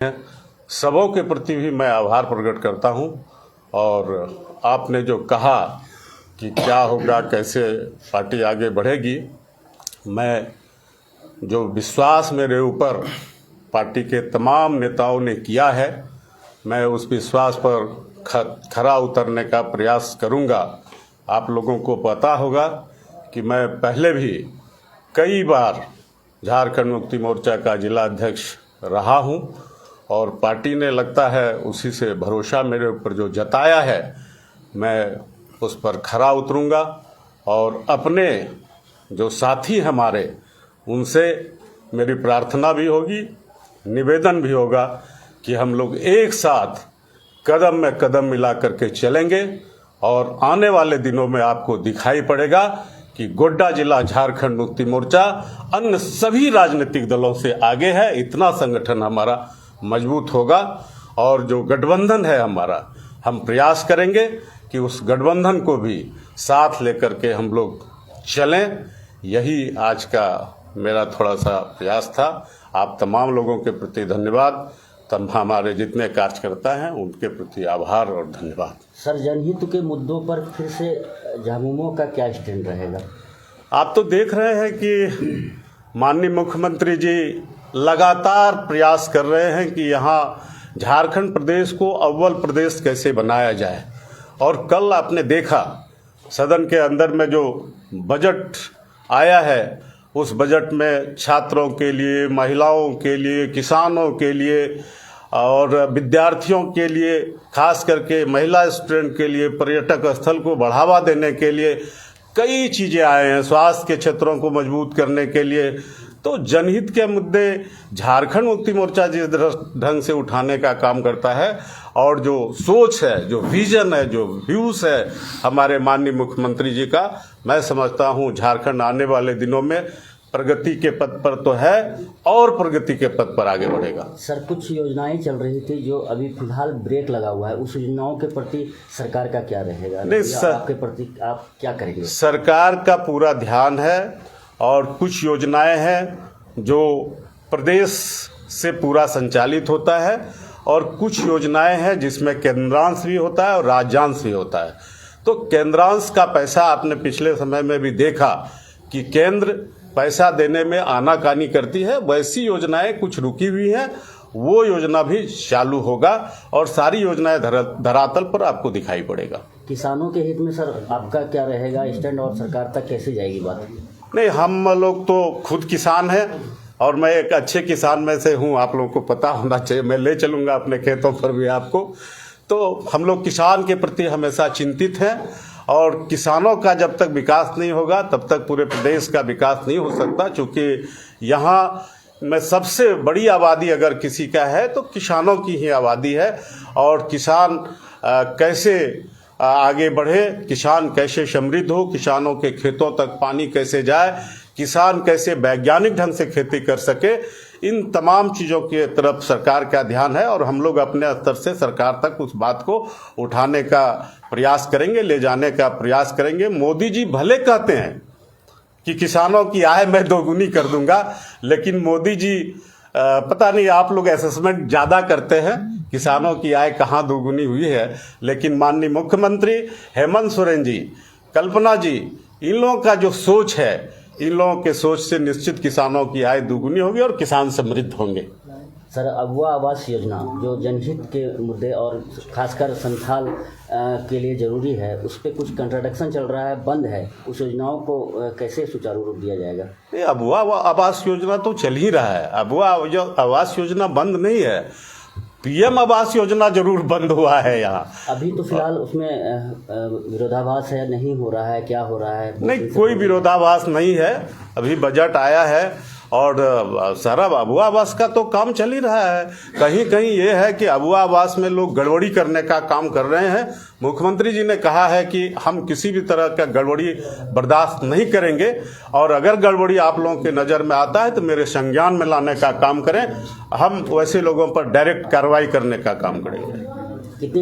सबों के प्रति भी मैं आभार प्रकट करता हूं। और आपने जो कहा कि क्या होगा, कैसे पार्टी आगे बढ़ेगी, मैं जो विश्वास मेरे ऊपर पार्टी के तमाम नेताओं ने किया है, मैं उस विश्वास पर खरा उतरने का प्रयास करूंगा। आप लोगों को पता होगा कि मैं पहले भी कई बार झारखंड मुक्ति मोर्चा का जिला अध्यक्ष रहा हूं और पार्टी ने लगता है उसी से भरोसा मेरे ऊपर जो जताया है, मैं उस पर खरा उतरूंगा। और अपने जो साथी हमारे, उनसे मेरी प्रार्थना भी होगी, निवेदन भी होगा कि हम लोग एक साथ कदम में कदम मिला करके चलेंगे। और आने वाले दिनों में आपको दिखाई पड़ेगा कि गोड्डा जिला झारखंड मुक्ति मोर्चा अन्य सभी राजनीतिक दलों से आगे है। इतना संगठन हमारा मजबूत होगा और जो गठबंधन है हमारा, हम प्रयास करेंगे कि उस गठबंधन को भी साथ लेकर के हम लोग चलें। यही आज का मेरा थोड़ा सा प्रयास था। आप तमाम लोगों के प्रति धन्यवाद, हमारे जितने कार्यकर्ता हैं उनके प्रति आभार और धन्यवाद। सर, जनहित के मुद्दों पर फिर से झामुमो का क्या स्टैंड रहेगा? आप तो देख रहे हैं कि माननीय मुख्यमंत्री जी लगातार प्रयास कर रहे हैं कि यहाँ झारखंड प्रदेश को अव्वल प्रदेश कैसे बनाया जाए। और कल आपने देखा सदन के अंदर में जो बजट आया है, उस बजट में छात्रों के लिए, महिलाओं के लिए, किसानों के लिए और विद्यार्थियों के लिए, खास करके महिला स्टूडेंट के लिए, पर्यटक स्थल को बढ़ावा देने के लिए कई चीज़ें आए हैं, स्वास्थ्य के क्षेत्रों को मजबूत करने के लिए। तो जनहित के मुद्दे झारखंड मुक्ति मोर्चा जिस ढंग से उठाने का काम करता है और जो सोच है, जो विजन है, जो व्यूज है हमारे माननीय मुख्यमंत्री जी का, मैं समझता हूं झारखंड आने वाले दिनों में प्रगति के पथ पर तो है और प्रगति के पथ पर आगे बढ़ेगा। सर, कुछ योजनाएं चल रही थी जो अभी फिलहाल ब्रेक लगा हुआ है, उस योजनाओं के प्रति सरकार का क्या रहेगा? नहीं सर, आपके प्रति आप क्या करेंगे? सरकार का पूरा ध्यान है और कुछ योजनाएं हैं जो प्रदेश से पूरा संचालित होता है और कुछ योजनाएं हैं जिसमें केंद्रांश भी होता है और राज्यांश भी होता है। तो केंद्रांश का पैसा आपने पिछले समय में भी देखा कि केंद्र पैसा देने में आनाकानी करती है। वैसी योजनाएं कुछ रुकी हुई हैं, वो योजना भी चालू होगा और सारी योजनाएं धरातल पर आपको दिखाई पड़ेगा। किसानों के हित में सर आपका क्या रहेगा स्टैंड और सरकार तक कैसे जाएगी बात? नहीं, हम लोग तो खुद किसान हैं और मैं एक अच्छे किसान में से हूं, आप लोगों को पता होना चाहिए। मैं ले चलूंगा अपने खेतों पर भी आपको। तो हम लोग किसान के प्रति हमेशा चिंतित हैं और किसानों का जब तक विकास नहीं होगा तब तक पूरे प्रदेश का विकास नहीं हो सकता। चूँकि यहाँ में सबसे बड़ी आबादी अगर किसी का है तो किसानों की ही आबादी है। और किसान कैसे आगे बढ़े, किसान कैसे समृद्ध हो, किसानों के खेतों तक पानी कैसे जाए, किसान कैसे वैज्ञानिक ढंग से खेती कर सके, इन तमाम चीज़ों की तरफ सरकार का ध्यान है और हम लोग अपने स्तर से सरकार तक उस बात को उठाने का प्रयास करेंगे, ले जाने का प्रयास करेंगे। मोदी जी भले कहते हैं कि किसानों की आय मैं दोगुनी कर दूंगा, लेकिन मोदी जी पता नहीं, आप लोग असेसमेंट ज़्यादा करते हैं, किसानों की आय कहाँ दोगुनी हुई है। लेकिन माननीय मुख्यमंत्री हेमंत सोरेन जी, कल्पना जी, इन लोगों का जो सोच है, इन लोगों के सोच से निश्चित किसानों की आय दोगुनी होगी और किसान समृद्ध होंगे। सर, अगवा आवास योजना जो जनहित के मुद्दे और खासकर संथाल के लिए ज़रूरी है, उस पर कुछ कंट्राडिक्शन चल रहा है, बंद है। उस योजनाओं को कैसे सुचारू रूप दिया जाएगा? नहीं, अगवा आवास योजना तो चल ही रहा है। अगवा आवास योजना बंद नहीं है, पीएम आवास योजना जरूर बंद हुआ है यहाँ। अभी तो फिलहाल उसमें विरोधाभास है, नहीं हो रहा है, क्या हो रहा है? नहीं, कोई विरोधाभास नहीं है। अभी बजट आया है और सारा अगवा आवास का तो काम चल ही रहा है। कहीं कहीं ये है कि अगवा आवास में लोग गड़बड़ी करने का काम कर रहे हैं। मुख्यमंत्री जी ने कहा है कि हम किसी भी तरह का गड़बड़ी बर्दाश्त नहीं करेंगे और अगर गड़बड़ी आप लोगों के नज़र में आता है तो मेरे संज्ञान में लाने का काम करें। हम वैसे लोगों पर डायरेक्ट कार्रवाई करने का काम करेंगे। कितनी